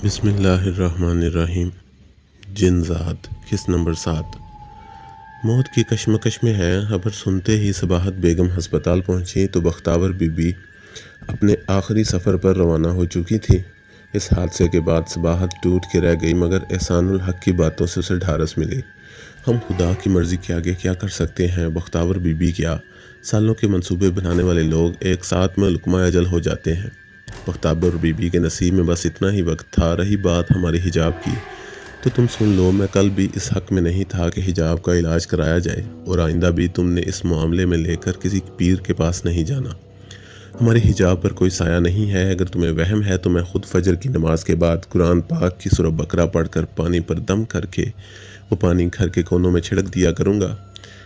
بسم اللہ الرحمن الرحیم۔ جن ذات قسط نمبر 7۔ موت کی کشمکش میں ہے۔ خبر سنتے ہی صباحت بیگم ہسپتال پہنچی تو بختاور بی بی اپنے آخری سفر پر روانہ ہو چکی تھی۔ اس حادثے کے بعد صباحت ٹوٹ کے رہ گئی، مگر احسان الحق کی باتوں سے اسے ڈھارس ملی۔ ہم خدا کی مرضی کے آگے کیا کر سکتے ہیں؟ بختاور بی بی کیا سالوں کے منصوبے بنانے والے لوگ ایک ساتھ میں لقمہ اجل ہو جاتے ہیں۔ بختاور بی بی کے نصیب میں بس اتنا ہی وقت تھا۔ رہی بات ہمارے حجاب کی تو تم سن لو، میں کل بھی اس حق میں نہیں تھا کہ حجاب کا علاج کرایا جائے، اور آئندہ بھی تم نے اس معاملے میں لے کر کسی پیر کے پاس نہیں جانا۔ ہمارے حجاب پر کوئی سایہ نہیں ہے۔ اگر تمہیں وہم ہے تو میں خود فجر کی نماز کے بعد قرآن پاک کی سورہ بقرہ پڑھ کر پانی پر دم کر کے وہ پانی گھر کے کونوں میں چھڑک دیا کروں گا۔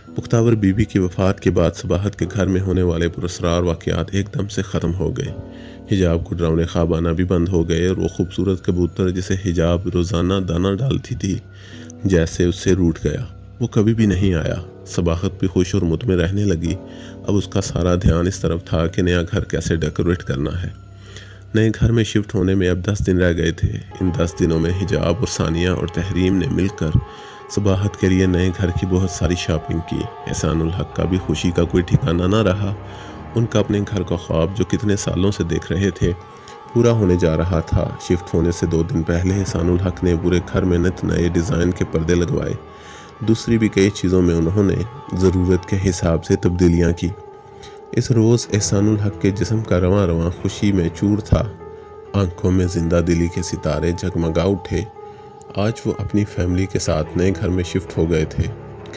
بختاور بی بی کی وفات کے بعد صباحت کے گھر میں ہونے والے پراسرار واقعات ایک دم سے ختم ہو گئے۔ حجاب کو ڈراؤنے خواب آنا بھی بند ہو گئے، اور وہ خوبصورت کبوتر جسے حجاب روزانہ دانہ ڈالتی تھی جیسے اس سے روٹھ گیا، وہ کبھی بھی نہیں آیا۔ صباحت بھی خوش اور مطمئن رہنے لگی۔ اب اس کا سارا دھیان اس طرف تھا کہ نیا گھر کیسے ڈیکوریٹ کرنا ہے۔ نئے گھر میں شفٹ ہونے میں اب 10 دن رہ گئے تھے۔ ان 10 دنوں میں حجاب اور ثانیہ اور تحریم نے مل کر صباحت کے لیے نئے گھر کی بہت ساری شاپنگ کی۔ احسان الحق کا بھی خوشی کا کوئی ٹھکانہ نہ رہا۔ ان کا اپنے گھر کا خواب جو کتنے سالوں سے دیکھ رہے تھے پورا ہونے جا رہا تھا۔ شفٹ ہونے سے 2 دن پہلے احسان الحق نے پورے گھر میں نت نئے ڈیزائن کے پردے لگوائے۔ دوسری بھی کئی چیزوں میں انہوں نے ضرورت کے حساب سے تبدیلیاں کی۔ اس روز احسان الحق کے جسم کا رواں رواں خوشی میں چور تھا۔ آنکھوں میں زندہ دلی کے ستارے جگمگا اٹھے۔ آج وہ اپنی فیملی کے ساتھ نئے گھر میں شفٹ ہو گئے تھے۔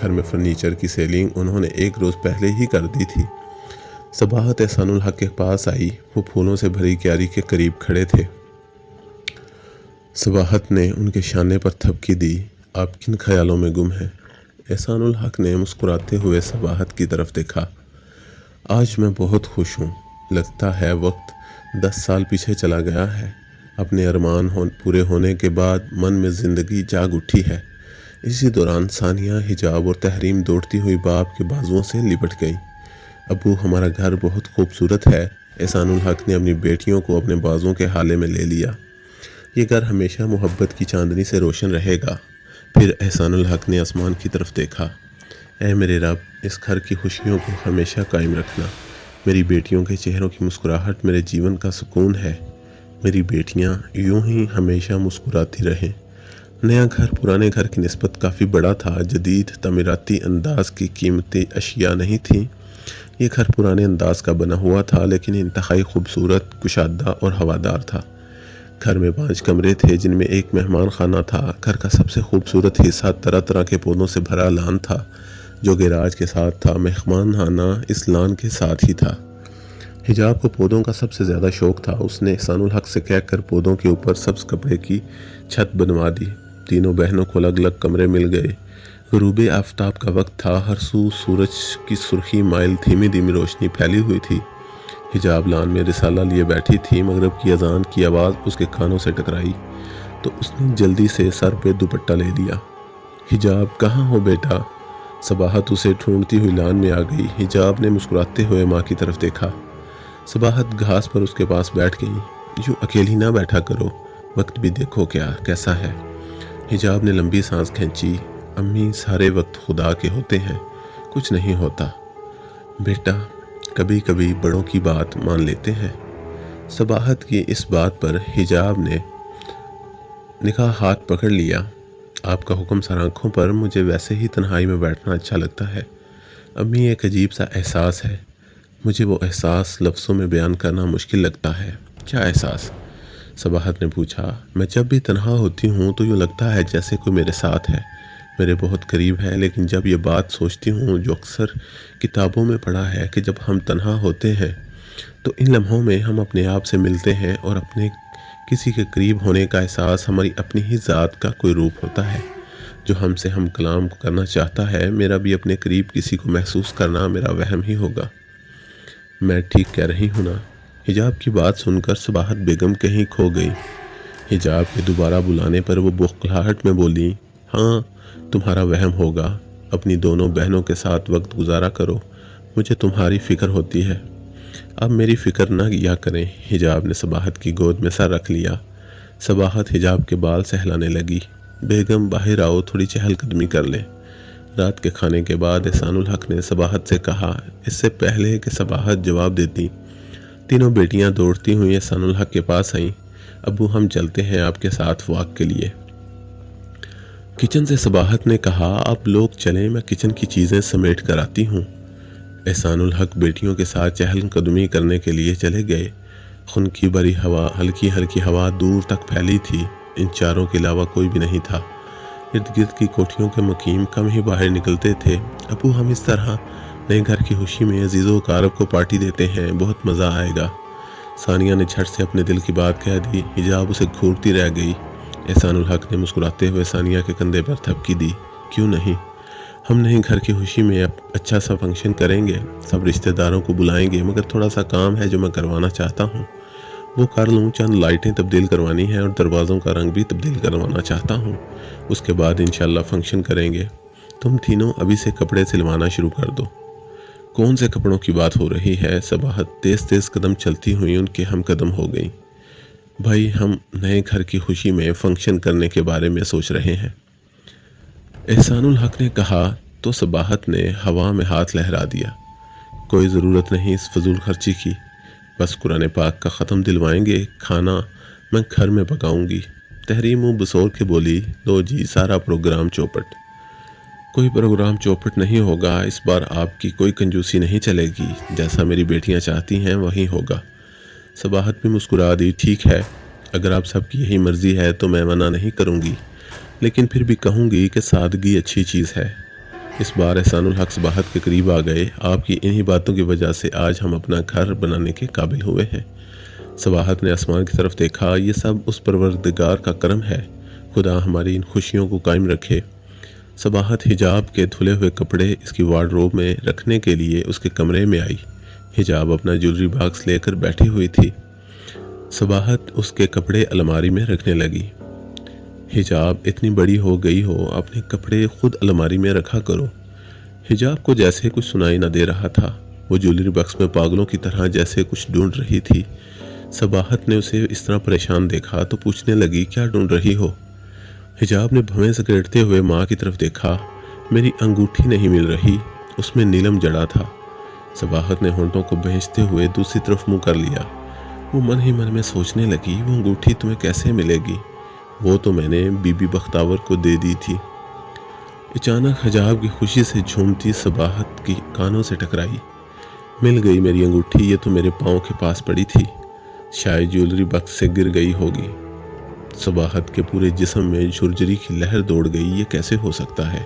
گھر میں فرنیچر کی سیلنگ انہوں نے 1 روز پہلے ہی کر دی تھی۔ صباحت احسان الحق کے پاس آئی۔ وہ پھولوں سے بھری کیاری کے قریب کھڑے تھے۔ صباحت نے ان کے شانے پر تھپکی دی۔ آپ کن خیالوں میں گم ہیں؟ احسان الحق نے مسکراتے ہوئے صباحت کی طرف دیکھا۔ آج میں بہت خوش ہوں۔ لگتا ہے وقت 10 سال پیچھے چلا گیا ہے۔ اپنے ارمان پورے ہونے کے بعد من میں زندگی جاگ اٹھی ہے۔ اسی دوران ثانیہ، حجاب اور تحریم دوڑتی ہوئی باپ کے بازوؤں سے لپٹ گئی۔ ابو، ہمارا گھر بہت خوبصورت ہے۔ احسان الحق نے اپنی بیٹیوں کو اپنے بازوؤں کے حالے میں لے لیا۔ یہ گھر ہمیشہ محبت کی چاندنی سے روشن رہے گا۔ پھر احسان الحق نے آسمان کی طرف دیکھا۔ اے میرے رب، اس گھر کی خوشیوں کو ہمیشہ قائم رکھنا۔ میری بیٹیوں کے چہروں کی مسکراہٹ میرے جیون کا سکون ہے۔ میری بیٹیاں یوں ہی ہمیشہ مسکراتی رہیں۔ نیا گھر پرانے گھر کی نسبت کافی بڑا تھا۔ جدید تعمیراتی انداز کی قیمتی اشیاء نہیں تھیں۔ یہ گھر پرانے انداز کا بنا ہوا تھا، لیکن انتہائی خوبصورت، کشادہ اور ہوادار تھا۔ گھر میں 5 کمرے تھے، جن میں ایک مہمان خانہ تھا۔ گھر کا سب سے خوبصورت حصہ طرح طرح کے پودوں سے بھرا لان تھا، جو گیراج کے ساتھ تھا۔ مہمان خانہ اس لان کے ساتھ ہی تھا۔ حجاب کو پودوں کا سب سے زیادہ شوق تھا۔ اس نے احسان الحق سے کہہ کر پودوں کے اوپر سبز کپڑے کی چھت بنوا دی۔ تینوں بہنوں کو الگ الگ کمرے مل گئے۔ غروب آفتاب کا وقت تھا۔ ہر سو سورج کی سرخی مائل دھیمی دھیمی روشنی پھیلی ہوئی تھی۔ حجاب لان میں رسالہ لیے بیٹھی تھی۔ مغرب کی اذان کی آواز اس کے کانوں سے ٹکرائی تو اس نے جلدی سے سر پہ دوپٹہ لے لیا۔ حجاب، کہاں ہو بیٹا؟ صباحت اسے ڈھونڈتی ہوئی لان میں آ گئی۔ حجاب نے مسکراتے ہوئے ماں کی طرف دیکھا۔ صباحت گھاس پر اس کے پاس بیٹھ گئی۔ یوں اکیلی نہ بیٹھا کرو، وقت بھی دیکھو کیسا ہے۔ حجاب نے لمبی سانس کھینچی۔ امی، سارے وقت خدا کے ہوتے ہیں، کچھ نہیں ہوتا۔ بیٹا، کبھی کبھی بڑوں کی بات مان لیتے ہیں۔ صباحت کی اس بات پر حجاب نے کہا، ہاتھ پکڑ لیا۔ آپ کا حکم سر آنکھوں پر، مجھے ویسے ہی تنہائی میں بیٹھنا اچھا لگتا ہے۔ امی، ایک عجیب سا احساس ہے۔ مجھے وہ احساس لفظوں میں بیان کرنا مشکل لگتا ہے۔ کیا احساس؟ صباحت نے پوچھا۔ میں جب بھی تنہا ہوتی ہوں تو یوں لگتا ہے جیسے کوئی میرے ساتھ ہے، میرے بہت قریب ہے۔ لیکن جب یہ بات سوچتی ہوں جو اکثر کتابوں میں پڑھا ہے کہ جب ہم تنہا ہوتے ہیں تو ان لمحوں میں ہم اپنے آپ سے ملتے ہیں، اور اپنے کسی کے قریب ہونے کا احساس ہماری اپنی ہی ذات کا کوئی روپ ہوتا ہے جو ہم سے ہم کلام کرنا چاہتا ہے۔ میرا بھی اپنے قریب کسی کو محسوس کرنا میرا وہم ہی ہوگا۔ میں ٹھیک کہہ رہی ہوں نا؟ حجاب کی بات سن کر صباحت بیگم کہیں کھو گئی۔ حجاب کے دوبارہ بلانے پر وہ بخلاہٹ میں بولی، ہاں، تمہارا وہم ہوگا۔ اپنی دونوں بہنوں کے ساتھ وقت گزارا کرو، مجھے تمہاری فکر ہوتی ہے۔ اب میری فکر نہ کیا کریں۔ حجاب نے صباحت کی گود میں سر رکھ لیا۔ صباحت حجاب کے بال سہلانے لگی۔ بیگم باہر آؤ، تھوڑی چہل قدمی کر لیں۔ رات کے کھانے کے بعد احسان الحق نے صباحت سے کہا۔ اس سے پہلے کہ صباحت جواب دیتی، تینوں بیٹیاں دوڑتی ہوئی احسان الحق کے پاس آئیں۔ ابو ہم چلتے ہیں آپ کے ساتھ واک کے لیے۔ کچن سے صباحت نے کہا، آپ لوگ چلیں، میں کچن کی چیزیں سمیٹ کر آتی ہوں۔ احسان الحق بیٹیوں کے ساتھ چہل قدمی کرنے کے لیے چلے گئے۔ خنکی بھری ہوا، ہلکی ہلکی ہوا دور تک پھیلی تھی۔ ان چاروں کے علاوہ کوئی بھی نہیں تھا۔ ارد گرد کی کوٹھیوں کے مقیم کم ہی باہر نکلتے تھے۔ ابو ہم اس طرح نئے گھر کی خوشی میں عزیز و اقارب کو پارٹی دیتے ہیں، بہت مزہ آئے گا۔ ثانیہ نے جھٹ سے اپنے دل کی بات کہہ دی۔ حجاب اسے گھورتی رہ گئی۔ احسان الحق نے مسکراتے ہوئے ثانیہ کے کندھے پر تھپکی دی۔ کیوں نہیں، ہم نئے گھر کی خوشی میں اچھا سا فنکشن کریں گے، سب رشتہ داروں کو بلائیں گے، مگر تھوڑا سا کام ہے جو میں کروانا چاہتا ہوں، وہ کر لوں۔ چند لائٹیں تبدیل کروانی ہیں اور دروازوں کا رنگ بھی تبدیل کروانا چاہتا ہوں۔ اس کے بعد انشاءاللہ فنکشن کریں گے۔ تم تینوں ابھی سے کپڑے سلوانا شروع کر دو۔ کون سے کپڑوں کی بات ہو رہی ہے؟ صباحت تیز تیز قدم چلتی ہوئی ان کے ہم قدم ہو گئیں۔ بھائی ہم نئے گھر کی خوشی میں فنکشن کرنے کے بارے میں سوچ رہے ہیں، احسان الحق نے کہا تو صباحت نے ہوا میں ہاتھ لہرا دیا۔ کوئی ضرورت نہیں اس فضول خرچی کی، بس قرآن پاک کا ختم دلوائیں گے، کھانا میں گھر میں پکاؤں گی۔ تحریم منہ بسور کے بولی، لو جی سارا پروگرام چوپٹ۔ کوئی پروگرام چوپٹ نہیں ہوگا، اس بار آپ کی کوئی کنجوسی نہیں چلے گی، جیسا میری بیٹیاں چاہتی ہیں وہی ہوگا۔ صباحت بھی مسکرا دی، ٹھیک ہے، اگر آپ سب کی یہی مرضی ہے تو میں منع نہیں کروں گی، لیکن پھر بھی کہوں گی کہ سادگی اچھی چیز ہے۔ اس بار احسان الحق صباحت کے قریب آ گئے۔ آپ کی انہی باتوں کی وجہ سے آج ہم اپنا گھر بنانے کے قابل ہوئے ہیں۔ صباحت نے آسمان کی طرف دیکھا، یہ سب اس پروردگار کا کرم ہے، خدا ہماری ان خوشیوں کو قائم رکھے۔ صباحت حجاب کے دھلے ہوئے کپڑے اس کی وارڈروب میں رکھنے کے لیے اس کے کمرے میں آئی۔ حجاب اپنا جیولری باکس لے کر بیٹھی ہوئی تھی۔ صباحت اس کے کپڑے الماری میں رکھنے لگی۔ حجاب اتنی بڑی ہو گئی ہو، اپنے کپڑے خود الماری میں رکھا کرو۔ حجاب کو جیسے کچھ سنائی نہ دے رہا تھا، وہ جیولری باکس میں پاگلوں کی طرح جیسے کچھ ڈھونڈ رہی تھی۔ صباحت نے اسے اس طرح پریشان دیکھا تو پوچھنے لگی، کیا ڈھونڈ رہی ہو؟ حجاب نے بھویں سکیڑتے ہوئے ماں کی طرف دیکھا۔ میری انگوٹھی نہیں مل رہی، اس میں نیلم جڑا تھا۔ صباحت نے ہونٹوں کو بھینچتے ہوئے دوسری طرف منہ کر لیا۔ وہ من ہی من میں سوچنے لگی، وہ انگوٹھی تمہیں کیسے ملے گی؟ وہ تو میں نے بی بی بختاور کو دے دی تھی۔ اچانک حجاب کی خوشی سے جھومتی صباحت کی کانوں سے ٹکرائی۔ مل گئی میری انگوٹھی، یہ تو میرے پاؤں کے پاس پڑی تھی، شاید جیولری باکس سے گر گئی ہوگی۔ صباحت کے پورے جسم میں جھرجری کی لہر دوڑ گئی، یہ کیسے ہو سکتا ہے؟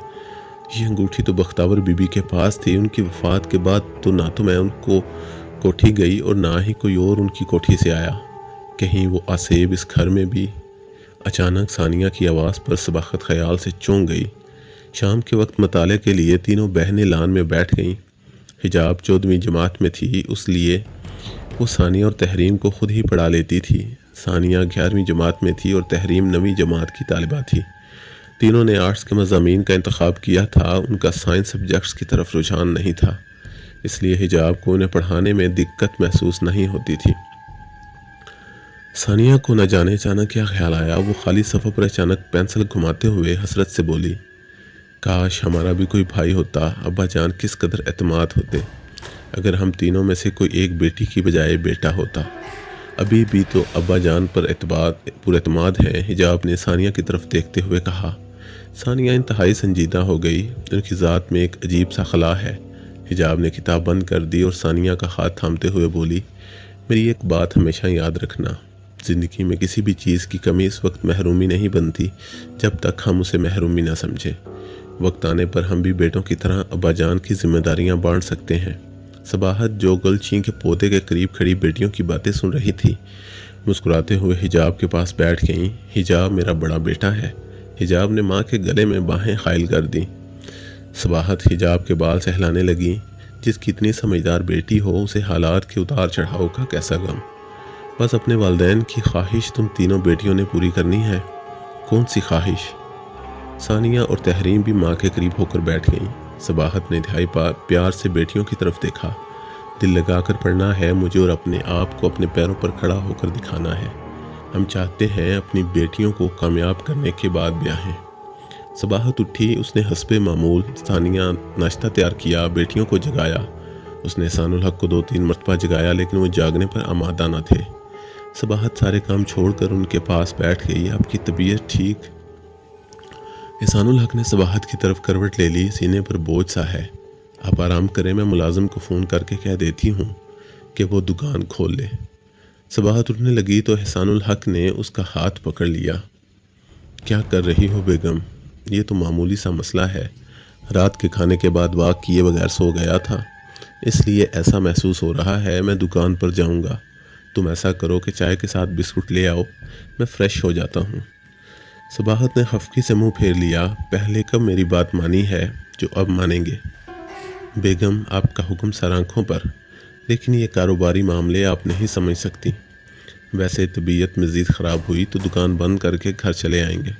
یہ انگوٹھی تو بختاور بی بی کے پاس تھی، ان کی وفات کے بعد تو نہ تو میں ان کو کوٹھی گئی اور نہ ہی کوئی اور ان کی کوٹھی سے آیا، کہیں وہ آسیب اس گھر میں بھی۔ اچانک ثانیہ کی آواز پر صباحت خیال سے چونک گئی۔ شام کے وقت مطالعے کے لیے تینوں بہنیں لان میں بیٹھ گئیں۔ حجاب 14ویں جماعت میں تھی، اس لیے وہ ثانیہ اور تحریم کو خود ہی پڑھا لیتی تھی۔ ثانیہ 11ویں جماعت میں تھی اور تحریم 9ویں جماعت کی طالبہ تھی۔ تینوں نے آرٹس کے مضامین کا انتخاب کیا تھا، ان کا سائنس سبجیکٹس کی طرف رجحان نہیں تھا، اس لیے حجاب کو انہیں پڑھانے میں دقت محسوس نہیں ہوتی تھی۔ ثانیہ کو نہ جانے اچانک کیا خیال آیا، وہ خالی صفحہ پر اچانک پینسل گھماتے ہوئے حسرت سے بولی، کاش ہمارا بھی کوئی بھائی ہوتا، ابا جان کس قدر اعتماد ہوتے، اگر ہم تینوں میں سے کوئی ایک بیٹی کی بجائے بیٹا ہوتا۔ ابھی بھی تو ابا جان پر اعتماد ہے، حجاب نے ثانیہ کی طرف دیکھتے ہوئے کہا۔ ثانیہ انتہائی سنجیدہ ہو گئی، ان کی ذات میں ایک عجیب سا خلا ہے۔ حجاب نے کتاب بند کر دی اور ثانیہ کا ہاتھ تھامتے ہوئے بولی، میری ایک بات ہمیشہ یاد رکھنا، زندگی میں کسی بھی چیز کی کمی اس وقت محرومی نہیں بنتی جب تک ہم اسے محرومی نہ سمجھیں۔ وقت آنے پر ہم بھی بیٹوں کی طرح ابا جان کی ذمہ داریاں بانٹ سکتے ہیں۔ صباحت جو گلچین کے پودے کے قریب کھڑی بیٹیوں کی باتیں سن رہی تھی، مسکراتے ہوئے حجاب کے پاس بیٹھ گئیں۔ حجاب میرا بڑا بیٹا ہے۔ حجاب نے ماں کے گلے میں باہیں قائل کر دیں۔ صباحت حجاب کے بال سہلانے لگیں۔ جس کی اتنی سمجھدار بیٹی ہو، اسے حالات کے اتار چڑھاؤ کا کیسا غم۔ بس اپنے والدین کی خواہش تم تینوں بیٹیوں نے پوری کرنی ہے۔ کون سی خواہش؟ ثانیہ اور تحریم بھی ماں کے قریب ہو کر بیٹھ گئیں۔ صباحت نے انتہائی پیار سے بیٹیوں کی طرف دیکھا۔ دل لگا کر پڑھنا ہے مجھے اور اپنے آپ کو اپنے پیروں پر کھڑا ہو کر دکھانا ہے۔ ہم چاہتے ہیں اپنی بیٹیوں کو کامیاب کرنے کے بعد بیاہیں۔ صباحت اٹھی، اس نے حسب معمول ثانیہ ناشتہ تیار کیا، بیٹیوں کو جگایا۔ اس نے احسان الحق کو 2-3 مرتبہ جگایا لیکن وہ جاگنے پر آمادہ نہ تھے۔ صباحت سارے کام چھوڑ کر ان کے پاس بیٹھ گئی۔ آپ کی طبیعت ٹھیک؟ احسان الحق نے صباحت کی طرف کروٹ لے لی، سینے پر بوجھ سا ہے۔ آپ آرام کریں، میں ملازم کو فون کر کے کہہ دیتی ہوں کہ وہ دکان کھول لے۔ صباحت اٹھنے لگی تو احسان الحق نے اس کا ہاتھ پکڑ لیا۔ کیا کر رہی ہو بیگم؟ یہ تو معمولی سا مسئلہ ہے، رات کے کھانے کے بعد واک کیے بغیر سو گیا تھا، اس لیے ایسا محسوس ہو رہا ہے۔ میں دکان پر جاؤں گا، تم ایسا کرو کہ چائے کے ساتھ بسکٹ لے آؤ، میں فریش ہو جاتا ہوں۔ صباحت نے خفگی سے منہ پھیر لیا۔ پہلے کب میری بات مانی ہے جو اب مانیں گے؟ بیگم آپ کا حکم سر آنکھوں پر، لیکن یہ کاروباری معاملے آپ نہیں سمجھ سکتی۔ ویسے طبیعت مزید خراب ہوئی تو دکان بند کر کے گھر چلے آئیں گے۔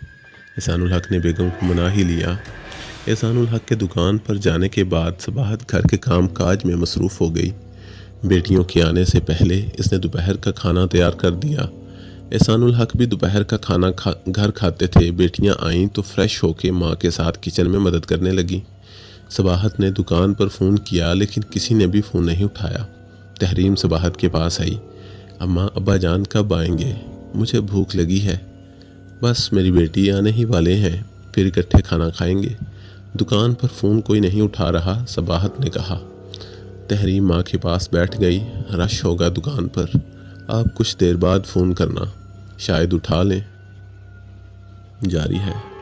احسان الحق نے بیگم کو منا ہی لیا۔ احسان الحق کے دکان پر جانے کے بعد صباحت گھر کے کام کاج میں مصروف ہو گئی۔ بیٹیوں کے آنے سے پہلے اس نے دوپہر کا کھانا تیار کر دیا۔ احسان الحق بھی دوپہر کا کھانا گھر کھاتے تھے۔ بیٹیاں آئیں تو فریش ہو کے ماں کے ساتھ کچن میں مدد کرنے لگیں۔ صباحت نے دکان پر فون کیا لیکن کسی نے بھی فون نہیں اٹھایا۔ تحریم صباحت کے پاس آئی۔ اماں ابا جان کب آئیں گے؟ مجھے بھوک لگی ہے۔ بس میری بیٹی آنے ہی والے ہیں، پھر اکٹھے کھانا کھائیں گے۔ دکان پر فون کوئی نہیں اٹھا رہا، صباحت نے کہا۔ تحریم ماں کے پاس بیٹھ گئی۔ رش ہوگا دکان پر، آپ کچھ دیر بعد فون کرنا، شاید اٹھا لیں۔ جاری ہے۔